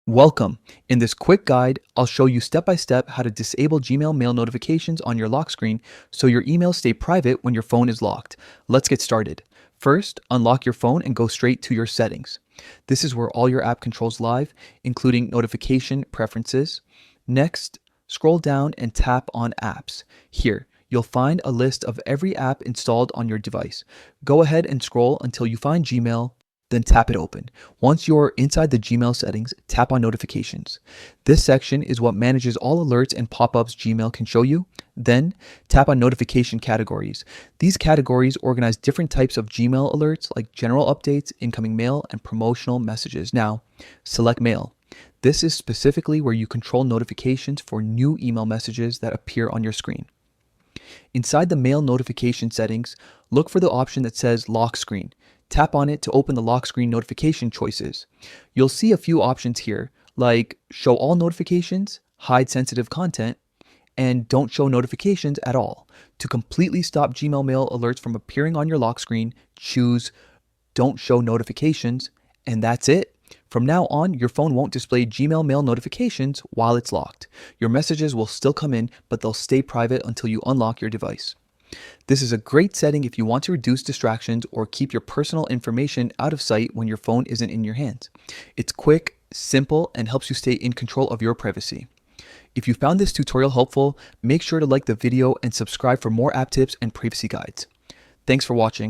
Welcome. In this quick guide, I'll show you step by step how to disable Gmail mail notifications on your lock screen so your emails stay private when your phone is locked. Let's get started. First, unlock your phone and go straight to your settings. This is where all your app controls live, including notification preferences. Next, scroll down and tap on apps. Here, you'll find a list of every app installed on your device. Go ahead and scroll until you find Gmail, then tap it open. Once you're inside the Gmail settings, tap on notifications. This section is what manages all alerts and pop-ups Gmail can show you. Then tap on notification categories. These categories organize different types of Gmail alerts like general updates, incoming mail, and promotional messages. Now, select mail. This is specifically where you control notifications for new email messages that appear on your screen. Inside the mail notification settings, look for the option that says lock screen. Tap on it to open the lock screen notification choices. You'll see a few options here, like show all notifications, hide sensitive content, and don't show notifications at all. To completely stop Gmail mail alerts from appearing on your lock screen, choose don't show notifications, and that's it. From now on, your phone won't display Gmail mail notifications while it's locked. Your messages will still come in, but they'll stay private until you unlock your device. This is a great setting if you want to reduce distractions or keep your personal information out of sight when your phone isn't in your hands. It's quick, simple, and helps you stay in control of your privacy. If you found this tutorial helpful, make sure to like the video and subscribe for more app tips and privacy guides. Thanks for watching.